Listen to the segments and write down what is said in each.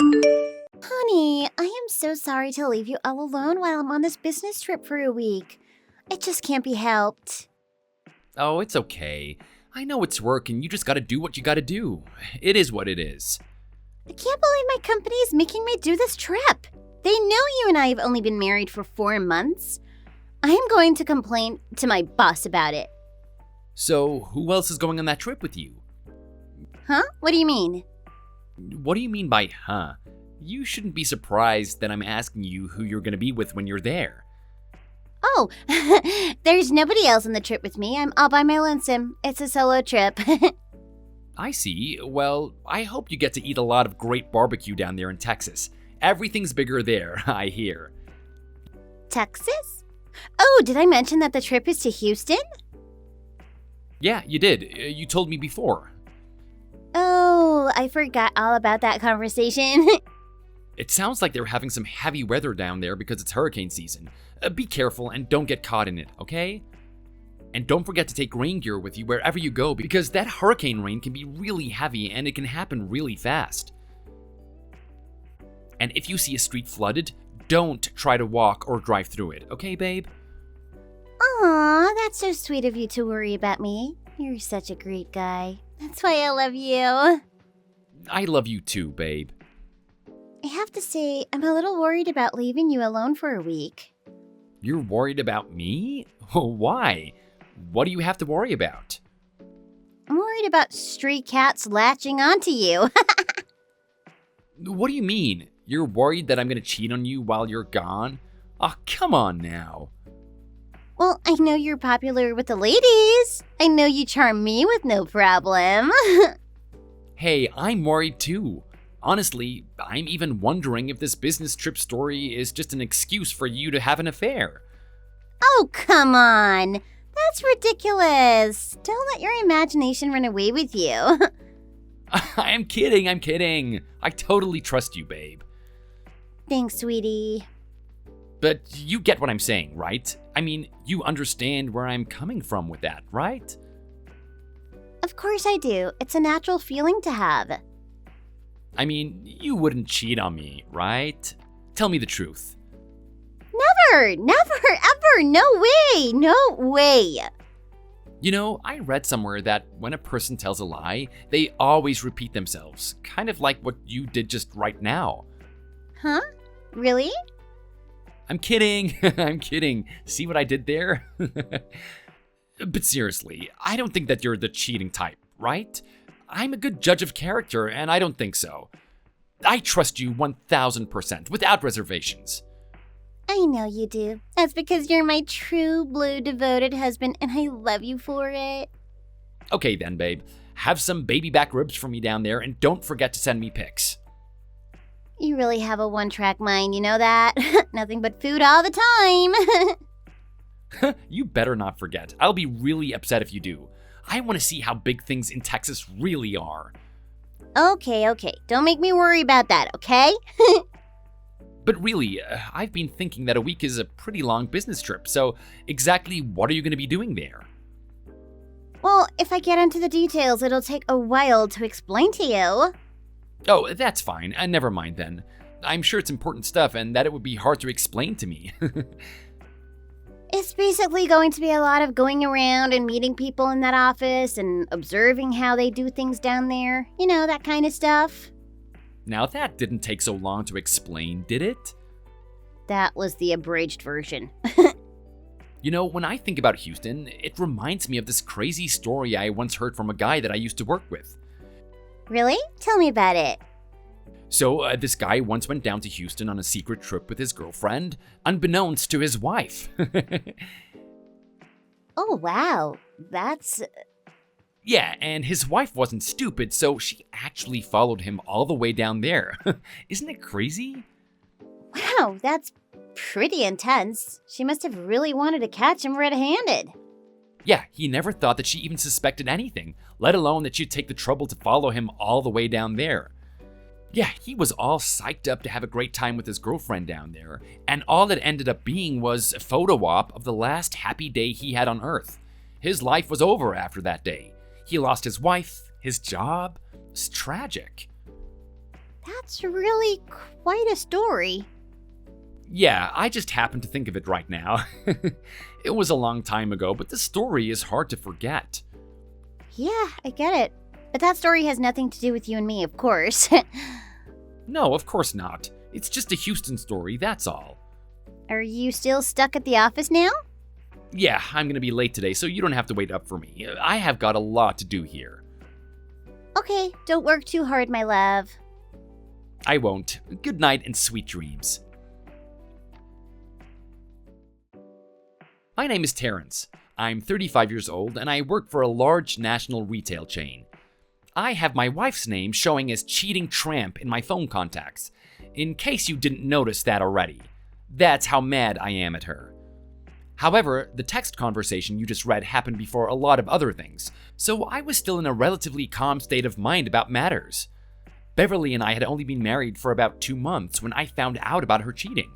Honey, I am so sorry to leave you all alone while I'm on this business trip for a week. It just can't be helped. Oh, it's okay. I know it's work and you just gotta do what you gotta do. It is what it is. I can't believe my company is making me do this trip. They know you and I have only been married for 4 months. I am going to complain to my boss about it. So, who else is going on that trip with you? Huh? What do you mean? What do you mean by huh? You shouldn't be surprised that I'm asking you who you're gonna be with when you're there. Oh, there's nobody else on the trip with me. I'm all by my lonesome. It's a solo trip. I see. Well, I hope you get to eat a lot of great barbecue down there in Texas. Everything's bigger there, I hear. Texas? Oh, did I mention that the trip is to Houston? Yeah, you did. You told me before. Oh, I forgot all about that conversation. It sounds like they're having some heavy weather down there because it's hurricane season. Be careful and don't get caught in it, okay? And don't forget to take rain gear with you wherever you go because that hurricane rain can be really heavy and it can happen really fast. And if you see a street flooded, don't try to walk or drive through it, okay, babe? Aw, that's so sweet of you to worry about me. You're such a great guy. That's why I love you. I love you too, babe. I have to say, I'm a little worried about leaving you alone for a week. You're worried about me? Why? What do you have to worry about? I'm worried about stray cats latching onto you. What do you mean? You're worried that I'm gonna cheat on you while you're gone? Oh, come on now. Well, I know you're popular with the ladies. I know you charm me with no problem. Hey, I'm worried too. Honestly, I'm even wondering if this business trip story is just an excuse for you to have an affair. Oh, come on. That's ridiculous. Don't let your imagination run away with you. I'm kidding. I totally trust you, babe. Thanks, sweetie. But you get what I'm saying, right? I mean, you understand where I'm coming from with that, right? Of course I do. It's a natural feeling to have. I mean, you wouldn't cheat on me, right? Tell me the truth. Never, ever. No way. You know, I read somewhere that when a person tells a lie, they always repeat themselves, kind of like what you did just right now. Huh? Really? I'm kidding. I'm kidding. See what I did there? But seriously, I don't think that you're the cheating type, right? I'm a good judge of character, and I don't think so. I trust you 1000%, without reservations. I know you do. That's because you're my true blue devoted husband, and I love you for it. Okay then, babe. Have some baby back ribs for me down there, and don't forget to send me pics. You really have a one-track mind, you know that? Nothing but food all the time. You better not forget. I'll be really upset if you do. I want to see how big things in Texas really are. Okay. Don't make me worry about that, okay? But really, I've been thinking that a week is a pretty long business trip, so exactly what are you going to be doing there? Well, if I get into the details, it'll take a while to explain to you. Oh, that's fine. Never mind then. I'm sure it's important stuff and that it would be hard to explain to me. It's basically going to be a lot of going around and meeting people in that office and observing how they do things down there. You know, that kind of stuff. Now that didn't take so long to explain, did it? That was the abridged version. You know, when I think about Houston, it reminds me of this crazy story I once heard from a guy that I used to work with. Really? Tell me about it. So, this guy once went down to Houston on a secret trip with his girlfriend, unbeknownst to his wife. Oh, wow. That's... Yeah, and his wife wasn't stupid, so she actually followed him all the way down there. Isn't it crazy? Wow, that's pretty intense. She must have really wanted to catch him red-handed. Yeah, he never thought that she even suspected anything, let alone that she'd take the trouble to follow him all the way down there. Yeah, he was all psyched up to have a great time with his girlfriend down there, and all it ended up being was a photo op of the last happy day he had on Earth. His life was over after that day. He lost his wife, his job. It's tragic. That's really quite a story. Yeah, I just happened to think of it right now. It was a long time ago, but the story is hard to forget. Yeah, I get it. But that story has nothing to do with you and me, of course. No, of course not. It's just a Houston story, that's all. Are you still stuck at the office now? Yeah, I'm gonna be late today, so you don't have to wait up for me. I have got a lot to do here. Okay, don't work too hard, my love. I won't. Good night and sweet dreams. My name is Terrence. I'm 35 years old and I work for a large national retail chain. I have my wife's name showing as Cheating Tramp in my phone contacts, in case you didn't notice that already. That's how mad I am at her. However, the text conversation you just read happened before a lot of other things, so I was still in a relatively calm state of mind about matters. Beverly and I had only been married for about 2 months when I found out about her cheating.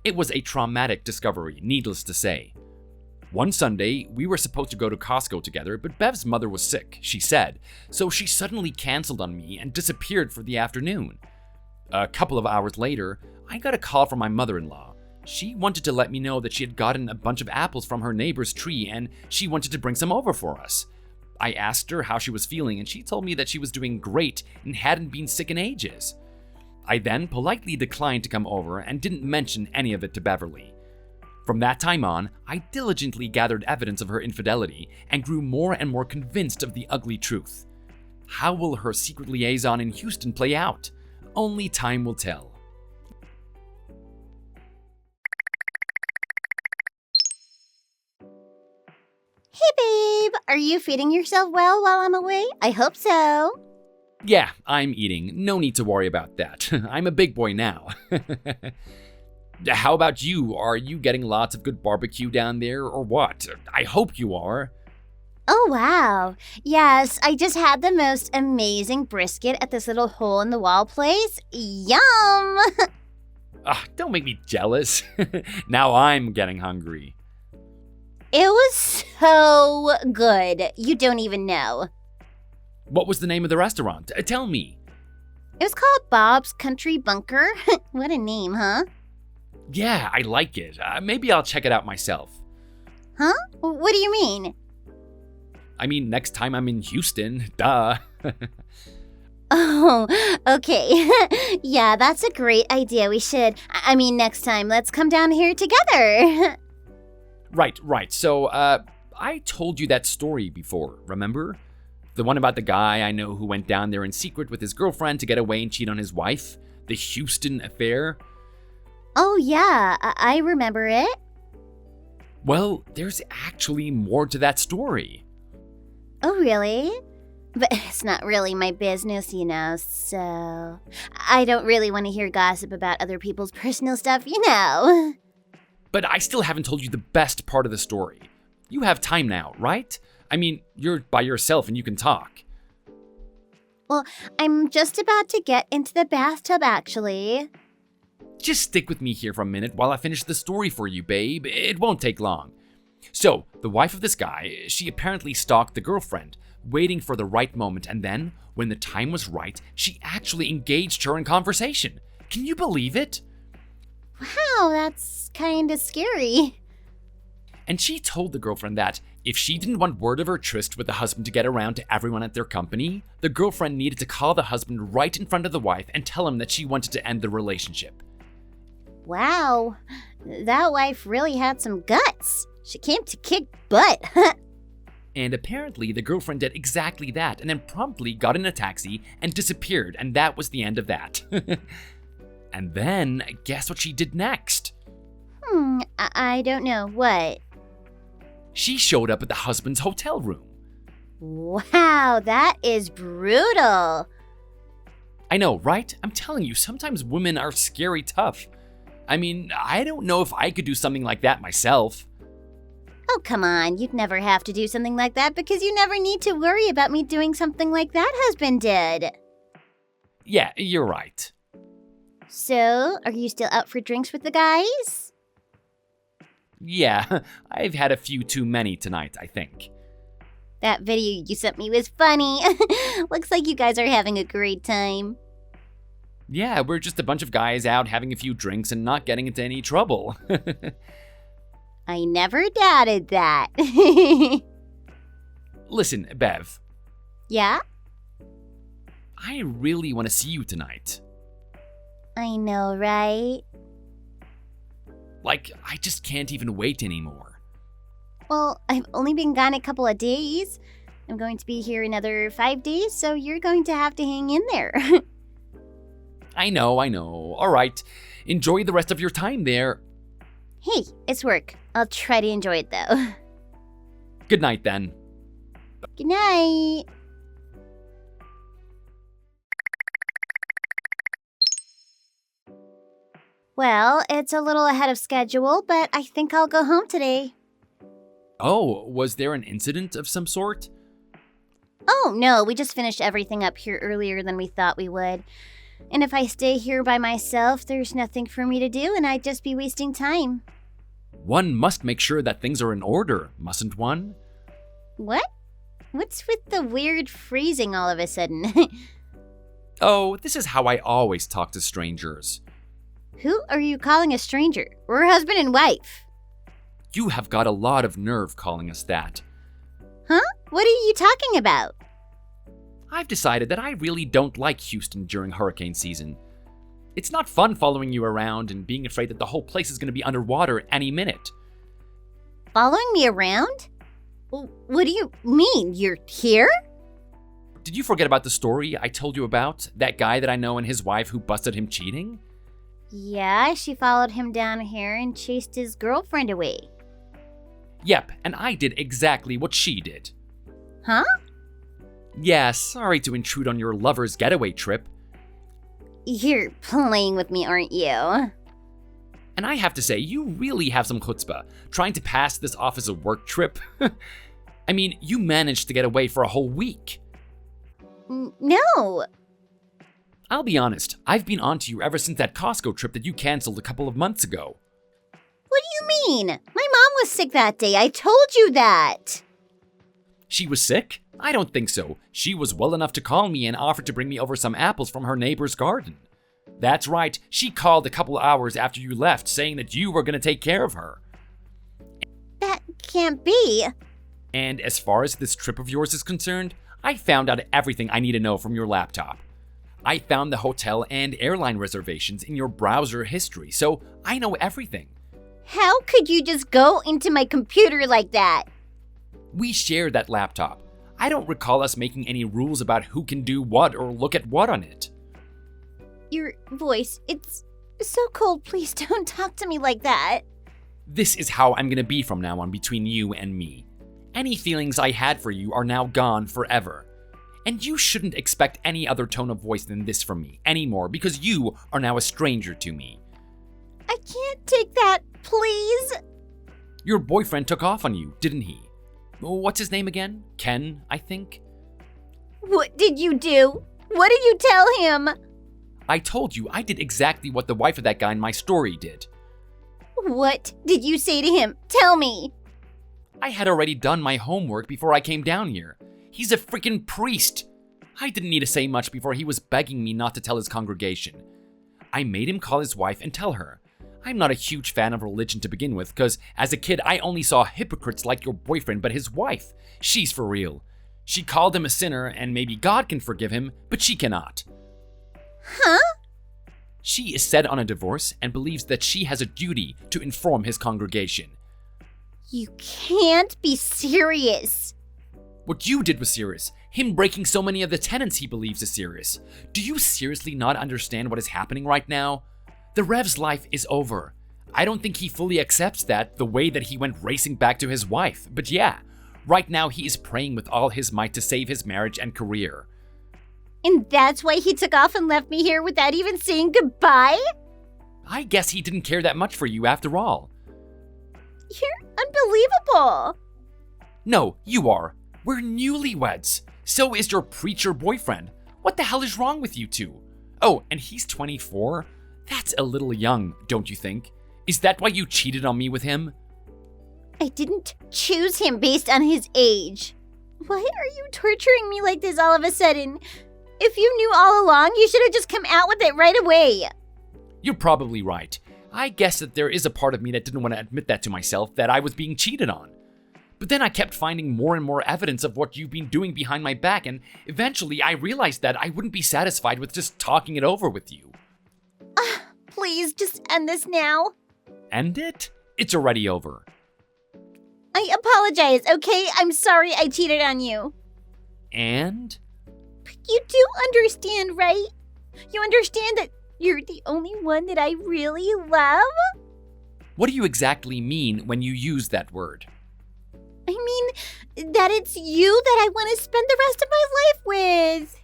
It was a traumatic discovery, needless to say. One Sunday, we were supposed to go to Costco together, but Bev's mother was sick, she said, so she suddenly canceled on me and disappeared for the afternoon. A couple of hours later, I got a call from my mother-in-law. She wanted to let me know that she had gotten a bunch of apples from her neighbor's tree and she wanted to bring some over for us. I asked her how she was feeling and she told me that she was doing great and hadn't been sick in ages. I then politely declined to come over and didn't mention any of it to Beverly. From that time on, I diligently gathered evidence of her infidelity and grew more and more convinced of the ugly truth. How will her secret liaison in Houston play out? Only time will tell. Hey, babe, are you feeding yourself well while I'm away? I hope so. Yeah, I'm eating. No need to worry about that. I'm a big boy now. How about you? Are you getting lots of good barbecue down there or what? I hope you are. Oh, wow. Yes, I just had the most amazing brisket at this little hole-in-the-wall place. Yum! Don't make me jealous. Now I'm getting hungry. It was so good. You don't even know. What was the name of the restaurant? Tell me. It was called Bob's Country Bunker. What a name, huh? Yeah, I like it. Maybe I'll check it out myself. Huh? What do you mean? I mean, next time I'm in Houston, duh. Oh, okay. Yeah, that's a great idea. We should. I mean, next time, let's come down here together. Right. So, I told you that story before, remember? The one about the guy I know who went down there in secret with his girlfriend to get away and cheat on his wife? The Houston affair? Oh, yeah, I remember it. Well, there's actually more to that story. Oh, really? But it's not really my business, you know, so I don't really want to hear gossip about other people's personal stuff, you know. But I still haven't told you the best part of the story. You have time now, right? I mean, you're by yourself and you can talk. Well, I'm just about to get into the bathtub, actually. Just stick with me here for a minute while I finish the story for you, babe. It won't take long. So, the wife of this guy, she apparently stalked the girlfriend, waiting for the right moment, and then, when the time was right, she actually engaged her in conversation. Can you believe it? Wow, that's kind of scary. And she told the girlfriend that if she didn't want word of her tryst with the husband to get around to everyone at their company, the girlfriend needed to call the husband right in front of the wife and tell him that she wanted to end the relationship. Wow, that wife really had some guts. She came to kick butt. And apparently the girlfriend did exactly that and then promptly got in a taxi and disappeared, and that was the end of that. And then, guess what she did next? I don't know. What? She showed up at the husband's hotel room. Wow, that is brutal. I know, right? I'm telling you, sometimes women are scary tough. I mean, I don't know if I could do something like that myself. Oh, come on. You'd never have to do something like that because you never need to worry about me doing something like that husband did. Yeah, you're right. So, are you still out for drinks with the guys? Yeah, I've had a few too many tonight, I think. That video you sent me was funny. Looks like you guys are having a great time. Yeah, we're just a bunch of guys out having a few drinks and not getting into any trouble. I never doubted that. Listen, Bev, Yeah? I really want to see you tonight. I know, right? Like, I just can't even wait anymore. Well, I've only been gone a couple of days. I'm going to be here another 5 days, so you're going to have to hang in there. I know. All right, enjoy the rest of your time there. Hey, it's work. I'll try to enjoy it, though. Good night, then. Good night. Well, it's a little ahead of schedule, but I think I'll go home today. Oh, was there an incident of some sort? Oh, no, we just finished everything up here earlier than we thought we would. And if I stay here by myself, there's nothing for me to do and I'd just be wasting time. One must make sure that things are in order, mustn't one? What? What's with the weird freezing all of a sudden? Oh, this is how I always talk to strangers. Who are you calling a stranger? We're husband and wife. You have got a lot of nerve calling us that. Huh? What are you talking about? I've decided that I really don't like Houston during hurricane season. It's not fun following you around and being afraid that the whole place is going to be underwater any minute. Following me around? What do you mean? You're here? Did you forget about the story I told you about? That guy that I know and his wife who busted him cheating? Yeah, she followed him down here and chased his girlfriend away. Yep, and I did exactly what she did. Huh? Yeah, sorry to intrude on your lover's getaway trip. You're playing with me, aren't you? And I have to say, you really have some chutzpah, trying to pass this off as a work trip. I mean, you managed to get away for a whole week. No. I'll be honest, I've been onto you ever since that Costco trip that you canceled a couple of months ago. What do you mean? My mom was sick that day. I told you that. She was sick? I don't think so. She was well enough to call me and offered to bring me over some apples from her neighbor's garden. That's right, she called a couple of hours after you left saying that you were going to take care of her. That can't be. And as far as this trip of yours is concerned, I found out everything I need to know from your laptop. I found the hotel and airline reservations in your browser history, so I know everything. How could you just go into my computer like that? We shared that laptop. I don't recall us making any rules about who can do what or look at what on it. Your voice, it's so cold. Please don't talk to me like that. This is how I'm gonna be from now on between you and me. Any feelings I had for you are now gone forever. And you shouldn't expect any other tone of voice than this from me anymore because you are now a stranger to me. I can't take that, please. Your boyfriend took off on you, didn't he? What's his name again? Ken, I think? What did you do? What did you tell him? I told you I did exactly what the wife of that guy in my story did. What did you say to him? Tell me. I had already done my homework before I came down here. He's a freaking priest. I didn't need to say much before he was begging me not to tell his congregation. I made him call his wife and tell her. I'm not a huge fan of religion to begin with, because as a kid I only saw hypocrites like your boyfriend, but his wife, she's for real. She called him a sinner, and maybe God can forgive him, but she cannot. Huh? She is set on a divorce and believes that she has a duty to inform his congregation. You can't be serious. What you did was serious. Him breaking so many of the tenets he believes is serious. Do you seriously not understand what is happening right now? The Rev's life is over. I don't think he fully accepts that the way that he went racing back to his wife. But yeah, right now he is praying with all his might to save his marriage and career. And that's why he took off and left me here without even saying goodbye? I guess he didn't care that much for you after all. You're unbelievable. No, you are. We're newlyweds. So is your preacher boyfriend. What the hell is wrong with you two? Oh, and he's 24? That's a little young, don't you think? Is that why you cheated on me with him? I didn't choose him based on his age. Why are you torturing me like this all of a sudden? If you knew all along, you should have just come out with it right away. You're probably right. I guess that there is a part of me that didn't want to admit that to myself, that I was being cheated on. But then I kept finding more and more evidence of what you've been doing behind my back, and eventually I realized that I wouldn't be satisfied with just talking it over with you. Please, just end this now. End it? It's already over. I apologize, okay? I'm sorry I cheated on you. And? You do understand, right? You understand that you're the only one that I really love? What do you exactly mean when you use that word? I mean, that it's you that I want to spend the rest of my life with.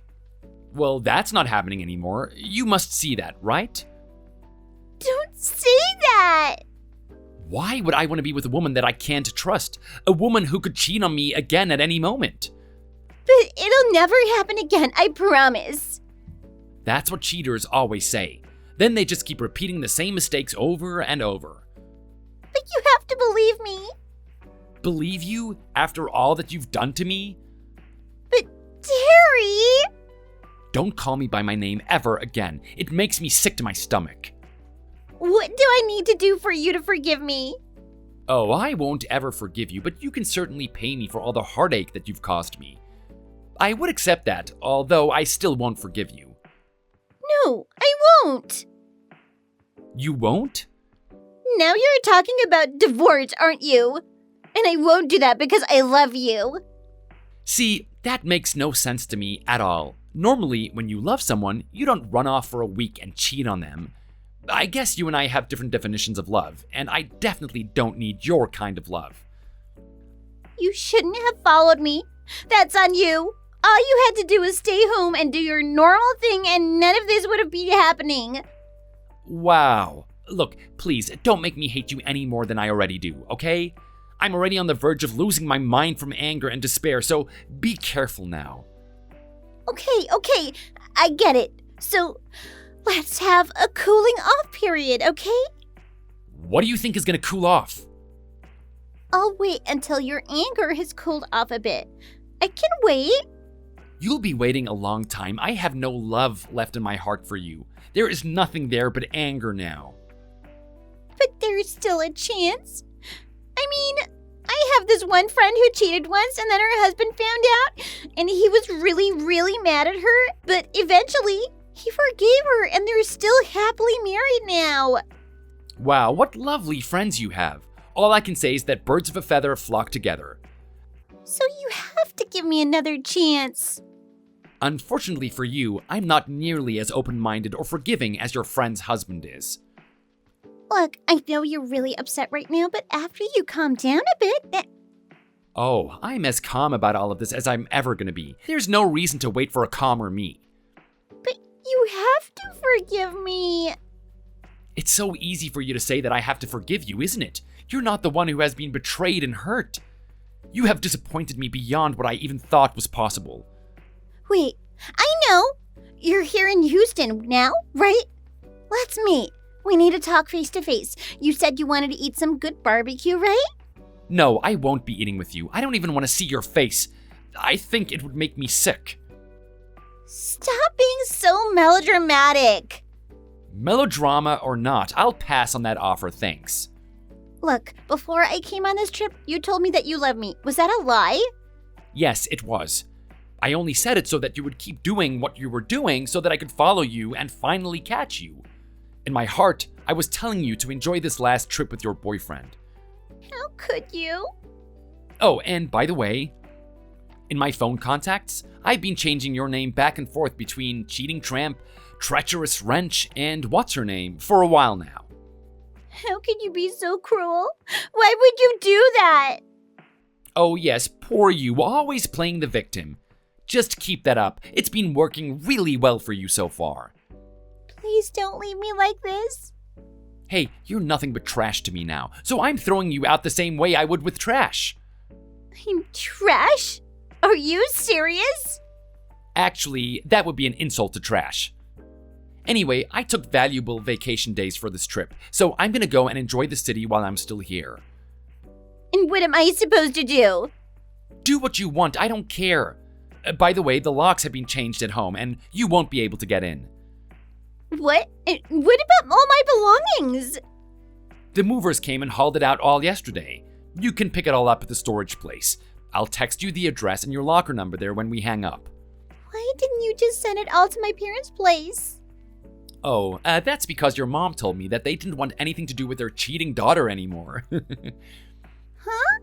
Well, that's not happening anymore. You must see that, right? Don't say that! Why would I want to be with a woman that I can't trust? A woman who could cheat on me again at any moment? But it'll never happen again, I promise. That's what cheaters always say. Then they just keep repeating the same mistakes over and over. But you have to believe me. Believe you after all that you've done to me? But Terry! Don't call me by my name ever again. It makes me sick to my stomach. What do I need to do for you to forgive me? Oh, I won't ever forgive you, but you can certainly pay me for all the heartache that you've caused me. I would accept that, although I still won't forgive you. No, I won't. You won't? Now you're talking about divorce, aren't you? And I won't do that because I love you. See, that makes no sense to me at all. Normally, when you love someone, you don't run off for a week and cheat on them. I guess you and I have different definitions of love, and I definitely don't need your kind of love. You shouldn't have followed me. That's on you. All you had to do was stay home and do your normal thing, and none of this would have been happening. Wow. Look, please, don't make me hate you any more than I already do, okay? I'm already on the verge of losing my mind from anger and despair, so be careful now. Okay, I get it. So, let's have a cooling off period, okay? What do you think is gonna cool off? I'll wait until your anger has cooled off a bit. I can wait. You'll be waiting a long time. I have no love left in my heart for you. There is nothing there but anger now. But there's still a chance. I mean, I have this one friend who cheated once and then her husband found out and he was really mad at her, but eventually he forgave her and they're still happily married now. Wow, what lovely friends you have. All I can say is that birds of a feather flock together. So you have to give me another chance. Unfortunately for you, I'm not nearly as open-minded or forgiving as your friend's husband is. Look, I know you're really upset right now, but after you calm down a bit... Oh, I'm as calm about all of this as I'm ever gonna be. There's no reason to wait for a calmer me. But you have to forgive me. It's so easy for you to say that I have to forgive you, isn't it? You're not the one who has been betrayed and hurt. You have disappointed me beyond what I even thought was possible. Wait, I know. You're here in Houston now, right? Let's meet. We need to talk face to face. You said you wanted to eat some good barbecue, right? No, I won't be eating with you. I don't even want to see your face. I think it would make me sick. Stop being so melodramatic. Melodrama or not, I'll pass on that offer, thanks. Look, before I came on this trip, you told me that you love me. Was that a lie? Yes, it was. I only said it so that you would keep doing what you were doing so that I could follow you and finally catch you. In my heart, I was telling you to enjoy this last trip with your boyfriend. How could you? Oh, and by the way, in my phone contacts, I've been changing your name back and forth between Cheating Tramp, Treacherous Wrench, and what's her name for a while now. How could you be so cruel? Why would you do that? Oh yes, poor you, always playing the victim. Just keep that up. It's been working really well for you so far. Please don't leave me like this. Hey, you're nothing but trash to me now, so I'm throwing you out the same way I would with trash. I'm trash? Are you serious? Actually, that would be an insult to trash. Anyway, I took valuable vacation days for this trip, so I'm gonna go and enjoy the city while I'm still here. And what am I supposed to do? Do what you want, I don't care. By the way, the locks have been changed at home, and you won't be able to get in. What? What about all my belongings? The movers came and hauled it out all yesterday. You can pick it all up at the storage place. I'll text you the address and your locker number there when we hang up. Why didn't you just send it all to my parents' place? Oh, that's because your mom told me that they didn't want anything to do with their cheating daughter anymore. Huh?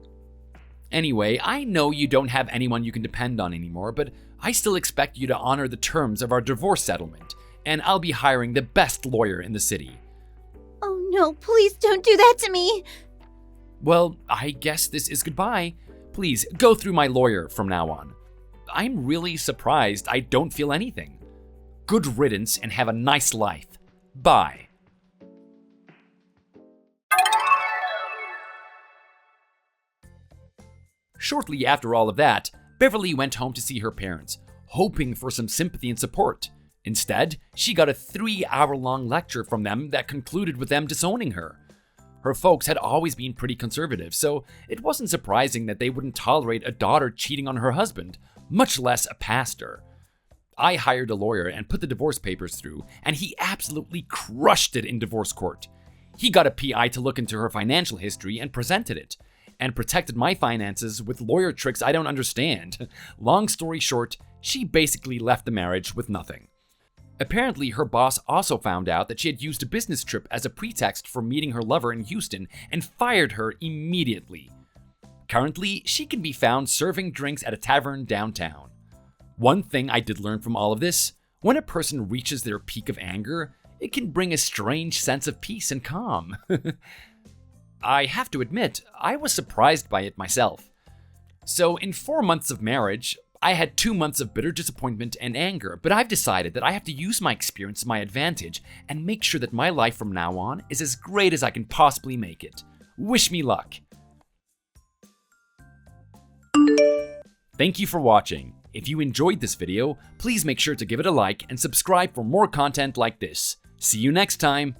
Anyway, I know you don't have anyone you can depend on anymore, but I still expect you to honor the terms of our divorce settlement, and I'll be hiring the best lawyer in the city. Oh no, please don't do that to me. Well, I guess this is goodbye. Please, go through my lawyer from now on. I'm really surprised I don't feel anything. Good riddance and have a nice life. Bye. Shortly after all of that, Beverly went home to see her parents, hoping for some sympathy and support. Instead, she got a 3-hour-long lecture from them that concluded with them disowning her. Her folks had always been pretty conservative, so it wasn't surprising that they wouldn't tolerate a daughter cheating on her husband, much less a pastor. I hired a lawyer and put the divorce papers through, and he absolutely crushed it in divorce court. He got a PI to look into her financial history and presented it, and protected my finances with lawyer tricks I don't understand. Long story short, she basically left the marriage with nothing. Apparently, her boss also found out that she had used a business trip as a pretext for meeting her lover in Houston and fired her immediately. Currently, she can be found serving drinks at a tavern downtown. One thing I did learn from all of this, when a person reaches their peak of anger, it can bring a strange sense of peace and calm. I have to admit, I was surprised by it myself. So in 4 months of marriage, I had 2 months of bitter disappointment and anger, but I've decided that I have to use my experience to my advantage and make sure that my life from now on is as great as I can possibly make it. Wish me luck. Thank you for watching. If you enjoyed this video, please make sure to give it a like and subscribe for more content like this. See you next time.